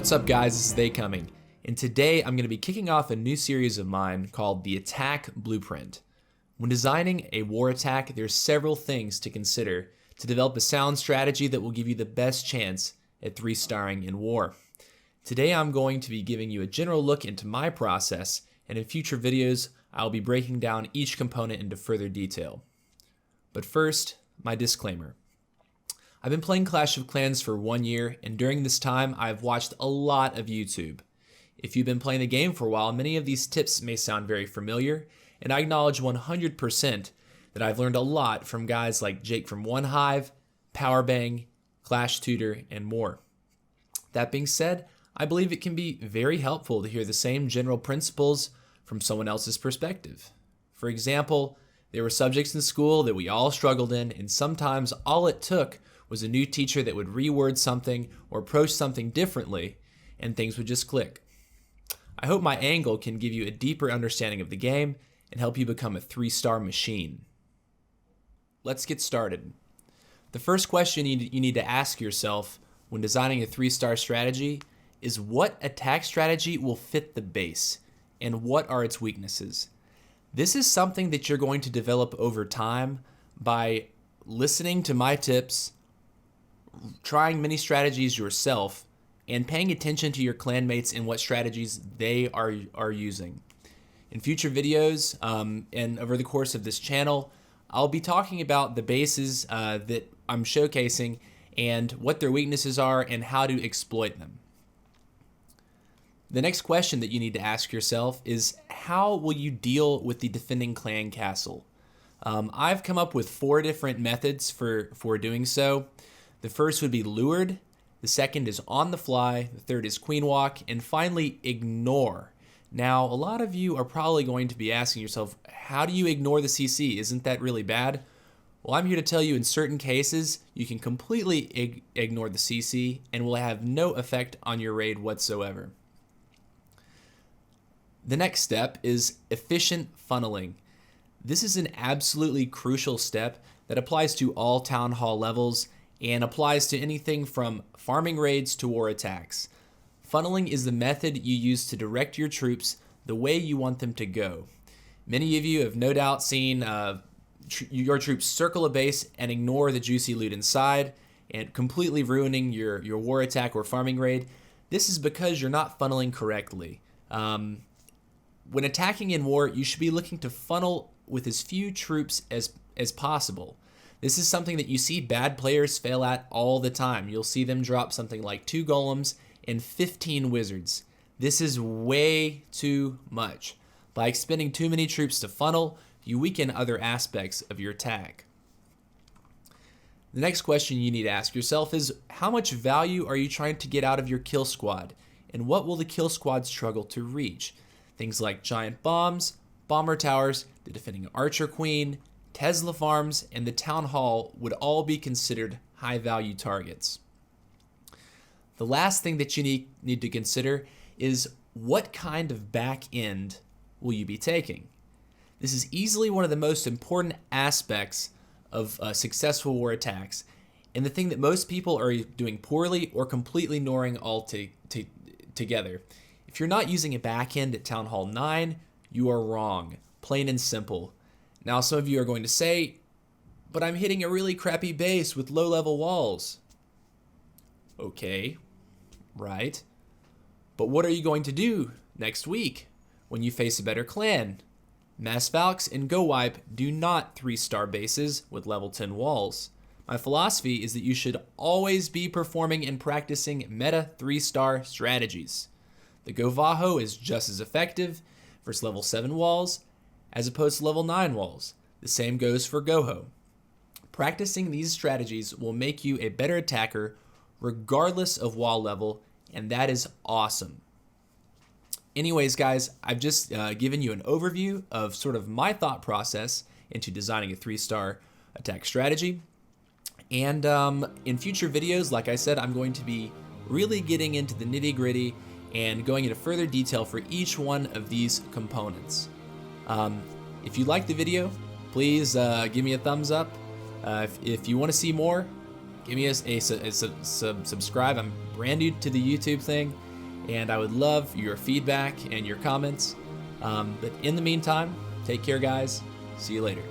What's up guys, this is They Coming, and today I'm going to be kicking off a new series of mine called the Attack Blueprint. When designing a war attack, there's several things to consider to develop a sound strategy that will give you the best chance at 3-starring in war. Today I'm going to be giving you a general look into my process, and in future videos I'll be breaking down each component into further detail. But first, my disclaimer. I've been playing Clash of Clans for 1 year, and during this time I've watched a lot of YouTube. If you've been playing the game for a while, many of these tips may sound very familiar, and I acknowledge 100% that I've learned a lot from guys like Jake from OneHive, Powerbang, Clash Tutor, and more. That being said, I believe it can be very helpful to hear the same general principles from someone else's perspective. For example, there were subjects in school that we all struggled in, and sometimes all it took was a new teacher that would reword something or approach something differently, and things would just click. I hope my angle can give you a deeper understanding of the game and help you become a 3-star machine. Let's get started. The first question you need to ask yourself when designing a 3-star strategy is what attack strategy will fit the base, and what are its weaknesses? This is something that you're going to develop over time by listening to my tips, trying many strategies yourself, and paying attention to your clanmates and what strategies they are using. In future videos and over the course of this channel, I'll be talking about the bases that I'm showcasing and what their weaknesses are and how to exploit them. The next question that you need to ask yourself is, how will you deal with the defending clan castle? I've come up with 4 different methods for doing so. The first would be lured, the second is on the fly, the third is queen walk, and finally ignore. Now, a lot of you are probably going to be asking yourself, how do you ignore the CC? Isn't that really bad? Well, I'm here to tell you in certain cases, you can completely ignore the CC and will have no effect on your raid whatsoever. The next step is efficient funneling. This is an absolutely crucial step that applies to all town hall levels and applies to anything from farming raids to war attacks. Funneling is the method you use to direct your troops the way you want them to go. Many of you have no doubt seen your troops circle a base and ignore the juicy loot inside, and completely ruining your war attack or farming raid. This is because you're not funneling correctly. When attacking in war, you should be looking to funnel with as few troops as possible. This is something that you see bad players fail at all the time. You'll see them drop something like 2 golems and 15 wizards. This is way too much. By expending too many troops to funnel, you weaken other aspects of your attack. The next question you need to ask yourself is, how much value are you trying to get out of your kill squad? And what will the kill squad struggle to reach? Things like giant bombs, bomber towers, the defending archer queen, Tesla farms, and the town hall would all be considered high value targets. The last thing that you need to consider is, what kind of back end will you be taking? This is easily one of the most important aspects of successful war attacks, and the thing that most people are doing poorly or completely ignoring together. If you're not using a back end at Town Hall 9, you are wrong, plain and simple. Now, some of you are going to say, but I'm hitting a really crappy base with low-level walls. Okay, right. But what are you going to do next week when you face a better clan? Mass Valks and Go Wipe do not 3-star bases with level 10 walls. My philosophy is that you should always be performing and practicing meta 3-star strategies. The Go Vaho is just as effective versus level 7 walls as opposed to level 9 walls. The same goes for Goho. Practicing these strategies will make you a better attacker regardless of wall level, and that is awesome. Anyways, guys, I've just given you an overview of sort of my thought process into designing a 3-star attack strategy. And in future videos, like I said, I'm going to be really getting into the nitty-gritty and going into further detail for each one of these components. If you like the video, please give me a thumbs up. If you want to see more, give me a subscribe. I'm brand new to the YouTube thing, and I would love your feedback and your comments. But in the meantime, take care, guys. See you later.